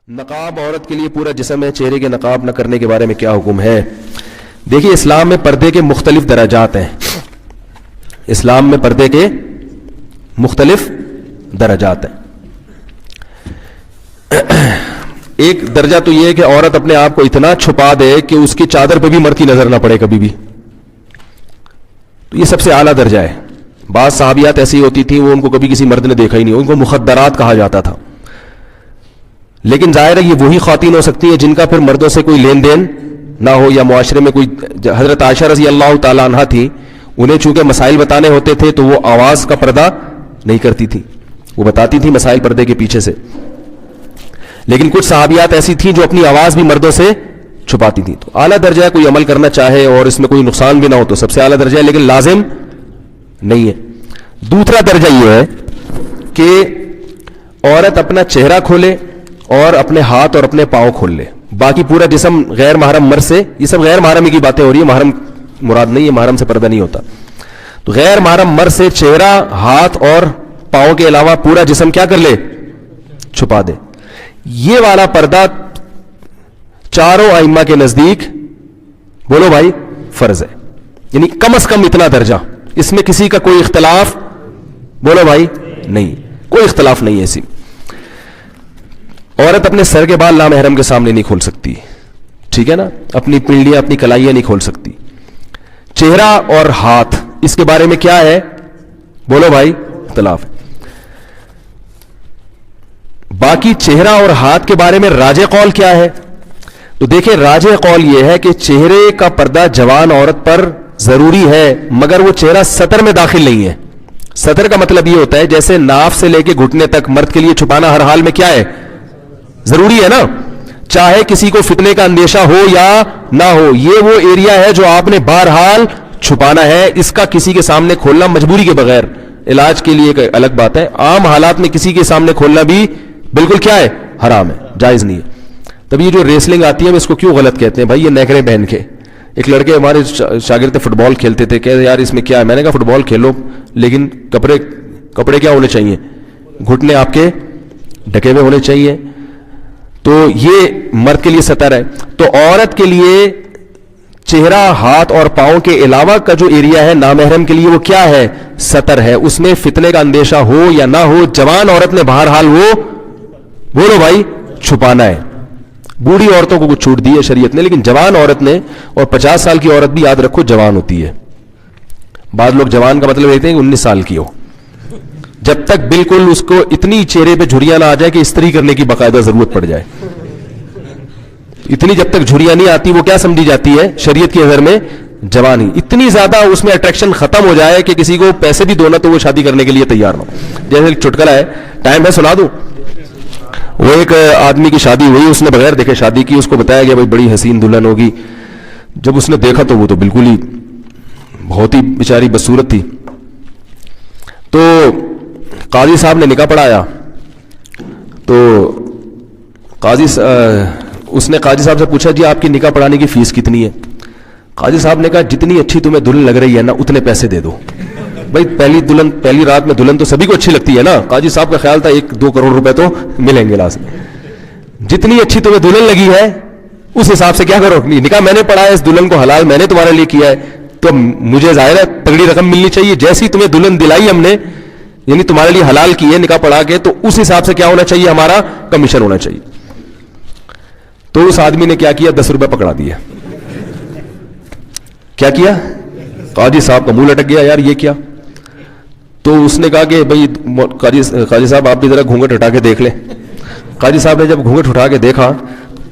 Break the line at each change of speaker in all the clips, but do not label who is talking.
نقاب عورت کے لیے پورا جسم ہے، چہرے کے نقاب نہ کرنے کے بارے میں کیا حکم ہے؟ دیکھیے اسلام میں پردے کے مختلف درجات ہیں. اسلام میں پردے کے مختلف درجات ہیں. ایک درجہ تو یہ ہے کہ عورت اپنے آپ کو اتنا چھپا دے کہ اس کی چادر پہ بھی مرد کی نظر نہ پڑے کبھی بھی. تو یہ سب سے اعلیٰ درجہ ہے. بعض صحابیات ایسی ہوتی تھیں وہ ان کو کبھی کسی مرد نے دیکھا ہی نہیں، ان کو مخدرات کہا جاتا تھا. لیکن ظاہر ہے یہ وہی خواتین ہو سکتی ہیں جن کا پھر مردوں سے کوئی لین دین نہ ہو یا معاشرے میں کوئی. حضرت عائشہ رضی اللہ تعالیٰ عنہ تھی، انہیں چونکہ مسائل بتانے ہوتے تھے تو وہ آواز کا پردہ نہیں کرتی تھی، وہ بتاتی تھی مسائل پردے کے پیچھے سے. لیکن کچھ صحابیات ایسی تھیں جو اپنی آواز بھی مردوں سے چھپاتی تھیں. تو اعلیٰ درجہ ہے، کوئی عمل کرنا چاہے اور اس میں کوئی نقصان بھی نہ ہو تو سب سے اعلیٰ درجہ ہے، لیکن لازم نہیں ہے. دوسرا درجہ یہ ہے کہ عورت اپنا چہرہ کھولے اور اپنے ہاتھ اور اپنے پاؤں کھول لے، باقی پورا جسم غیر محرم مرد سے. یہ سب غیر محرم کی باتیں ہو رہی ہیں، محرم مراد نہیں ہے، محرم سے پردہ نہیں ہوتا. تو غیر محرم مرد سے چہرہ، ہاتھ اور پاؤں کے علاوہ پورا جسم کیا کر لے؟ چھپا دے. یہ والا پردہ چاروں ائمہ کے نزدیک بولو بھائی فرض ہے، یعنی کم از کم اتنا درجہ. اس میں کسی کا کوئی اختلاف بولو بھائی نہیں، کوئی اختلاف نہیں ہے. اسی عورت اپنے سر کے بال نامحرم کے سامنے نہیں کھول سکتی، ٹھیک ہے نا، اپنی پنڈلیاں اپنی کلائیاں نہیں کھول سکتی. چہرہ اور ہاتھ اس کے بارے میں کیا ہے بولو بھائی؟ اختلاف ہے. باقی چہرہ اور ہاتھ کے بارے میں راجح قول کیا ہے؟ تو دیکھیں راجح قول یہ ہے کہ چہرے کا پردہ جوان عورت پر ضروری ہے، مگر وہ چہرہ سطر میں داخل نہیں ہے. سطر کا مطلب یہ ہوتا ہے جیسے ناف سے لے کے گھٹنے تک مرد کے لیے چھپانا ہر حال میں کیا ہے؟ ضروری ہے نا، چاہے کسی کو فتنے کا اندیشہ ہو یا نہ ہو. یہ وہ ایریا ہے جو آپ نے بہرحال چھپانا ہے، اس کا کسی کے سامنے کھولنا مجبوری کے بغیر، علاج کے لیے ایک الگ بات ہے، عام حالات میں کسی کے سامنے کھولنا بھی بالکل کیا ہے؟ حرام ہے، جائز نہیں ہے. تب یہ جو ریسلنگ آتی ہے ہم اس کو کیوں غلط کہتے ہیں بھائی؟ یہ نیکریں پہن کے. ایک لڑکے ہمارے شاگرد فٹ بال کھیلتے تھے، کہتے یار اس میں کیا ہے؟ میں نے کہا فٹ بال کھیلو لیکن کپڑے کیا ہونے چاہیے؟ گھٹنے آپ کے ڈھکے ہوئے ہونے چاہیے. تو یہ مرد کے لیے سطر ہے. تو عورت کے لیے چہرہ، ہاتھ اور پاؤں کے علاوہ کا جو ایریا ہے نامحرم کے لیے وہ کیا ہے؟ سطر ہے. اس میں فتنے کا اندیشہ ہو یا نہ ہو جوان عورت نے بہرحال وہ بولو بھائی چھپانا ہے. بوڑھی عورتوں کو کچھ چھوٹ دی ہے شریعت نے، لیکن جوان عورت نے، اور 50 سال کی عورت بھی یاد رکھو جوان ہوتی ہے. بعض لوگ جوان کا مطلب لیتے ہیں کہ 19 سال کی ہو، جب تک بالکل اس کو اتنی چہرے پہ جھریاں نہ آ جائے کہ استری کرنے کی باقاعدہ ضرورت پڑ جائے. اتنی جب تک جھریاں نہیں آتی وہ کیا سمجھی جاتی ہے شریعت کی نظر میں؟ جوان ہی. اتنی زیادہ اس میں اٹریکشن ختم ہو جائے کہ کسی کو پیسے بھی دونا تو وہ شادی کرنے کے لیے تیار نہ ہو. جیسے ایک چٹکلا ہے، ٹائم ہے سنا دوں. وہ ایک آدمی کی شادی ہوئی، اس نے بغیر دیکھے شادی کی. اس کو بتایا گیا بھائی بڑی حسین دلہن ہوگی. جب اس نے دیکھا تو وہ تو بالکل ہی بہت ہی بیچاری بدصورت تھی. تو قاضی صاحب نے نکاح پڑھایا. تو اس نے قاضی صاحب سے پوچھا جی آپ کی نکاح پڑھانے کی فیس کتنی ہے؟ قاضی صاحب نے کہا جتنی اچھی تمہیں دلہن لگ رہی ہے نا اتنے پیسے دے دو. بھائی پہلی رات میں دلہن تو سبھی کو اچھی لگتی ہے نا. قاضی صاحب کا خیال تھا 1-2 کروڑ روپے تو ملیں گے لازم. جتنی اچھی تمہیں دلہن لگی ہے اس حساب سے کیا کرو، نکاح میں نے پڑھا ہے، اس دلہن کو حلال میں نے تمہارے لیے کیا ہے تو مجھے ظاہر ہے تگڑی رقم ملنی چاہیے. جیسی تمہیں دلہن دلائی ہم نے، یعنی تمہارے لیے حلال کی ہے نکاح پڑھا کے، تو اس حساب سے کیا ہونا چاہیے؟ ہمارا کمیشن ہونا چاہیے. تو اس آدمی نے کیا کیا؟ 10 روپے پکڑا دیا. کیا کیا؟ قاضی صاحب کا منہ لٹک گیا، یار یہ کیا؟ تو اس نے کہا کہ بھائی قاضی صاحب آپ بھی ذرا گھونگھٹ ہٹا کے دیکھ لیں. قاضی صاحب نے جب گھونگھٹ اٹھا کے دیکھا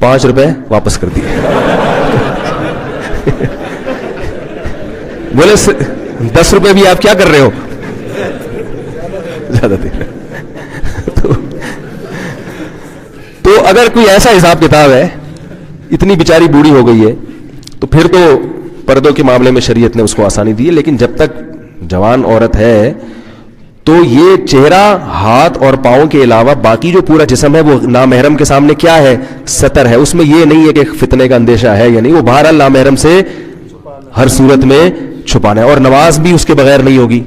5 روپے واپس کر دیے. بولے 10 روپے بھی آپ کیا کر رہے ہو؟ زیادہ دے. تو اگر کوئی ایسا حساب کتاب ہے، اتنی بیچاری بوڑھی ہو گئی ہے، تو پھر تو پردوں کے معاملے میں شریعت نے اس کو آسانی دی ہے. لیکن جب تک جوان عورت ہے تو یہ چہرہ، ہاتھ اور پاؤں کے علاوہ باقی جو پورا جسم ہے وہ نامحرم کے سامنے کیا ہے؟ سطر ہے. اس میں یہ نہیں ہے کہ فتنے کا اندیشہ ہے یا نہیں، وہ بہرحال نامحرم سے ہر صورت میں چھپانا ہے. اور نماز بھی اس کے بغیر نہیں ہوگی.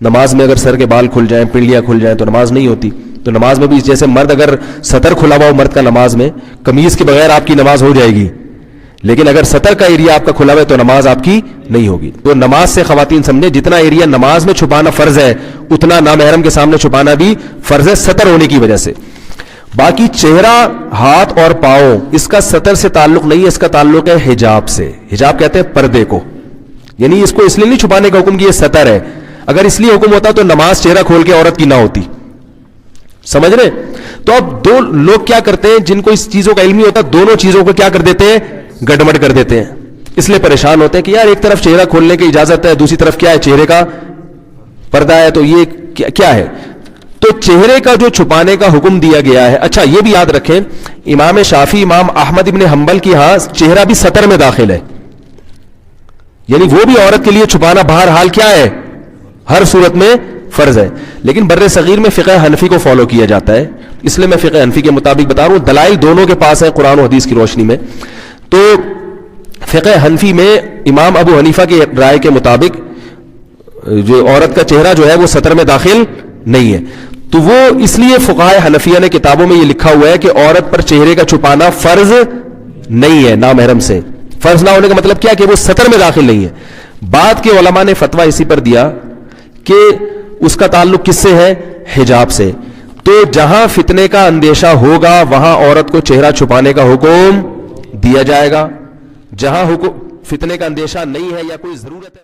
نماز میں اگر سر کے بال کھل جائیں، پنڈلیاں کھل جائیں تو نماز نہیں ہوتی. تو نماز میں بھی جیسے مرد اگر سطر کھلا ہوا ہو مرد کا نماز میں، قمیض کے بغیر آپ کی نماز ہو جائے گی، لیکن اگر سطر کا ایریا آپ کا کھلا ہوا ہے تو نماز آپ کی نہیں ہوگی. تو نماز سے خواتین سمجھیں جتنا ایریا نماز میں چھپانا فرض ہے اتنا نامحرم کے سامنے چھپانا بھی فرض ہے سطر ہونے کی وجہ سے. باقی چہرہ، ہاتھ اور پاؤں، اس کا سطر سے تعلق نہیں ہے، اس کا تعلق ہے حجاب سے. حجاب کہتے ہیں پردے کو، یعنی اس کو اس لیے نہیں چھپانے کا حکم کہ یہ سطر ہے. اگر اس لیے حکم ہوتا تو نماز چہرہ کھول کے عورت کی نہ ہوتی. سمجھ رہے؟ تو اب دو لوگ کیا کرتے ہیں جن کو اس چیزوں کا علم نہیں ہوتا، دونوں چیزوں کو کیا کر دیتے ہیں، گڑبڑ کر دیتے ہیں. اس لیے پریشان ہوتے ہیں کہ یار ایک طرف چہرہ کھولنے کی اجازت ہے، دوسری طرف کیا ہے، چہرے کا پردہ ہے، تو یہ کیا ہے. تو چہرے کا جو چھپانے کا حکم دیا گیا ہے. اچھا یہ بھی یاد رکھیں، امام شافعی، امام احمد ابن حنبل کی ہاں چہرہ بھی سطر میں داخل ہے، یعنی وہ بھی عورت کے لیے چھپانا بہرحال کیا ہے، ہر صورت میں فرض ہے. لیکن بر صغیر میں فقہ حنفی کو فالو کیا جاتا ہے، اس لیے میں فقہ حنفی کے مطابق بتا رہا ہوں. دلائل دونوں کے پاس ہے قرآن و حدیث کی روشنی میں. تو فقہ حنفی میں امام ابو حنیفہ کی رائے کے مطابق جو عورت کا چہرہ جو ہے وہ سطر میں داخل نہیں ہے. تو وہ اس لیے فقہائے حنفیہ نے کتابوں میں یہ لکھا ہوا ہے کہ عورت پر چہرے کا چھپانا فرض نہیں ہے نامحرم سے. فرض نہ ہونے کا مطلب کیا کہ وہ سطر میں داخل نہیں ہے. بعد کے علماء نے فتویٰ اسی پر دیا کہ اس کا تعلق کس سے ہے، حجاب سے. تو جہاں فتنے کا اندیشہ ہوگا وہاں عورت کو چہرہ چھپانے کا حکم دیا جائے گا، جہاں فتنے کا اندیشہ نہیں ہے یا کوئی ضرورت ہے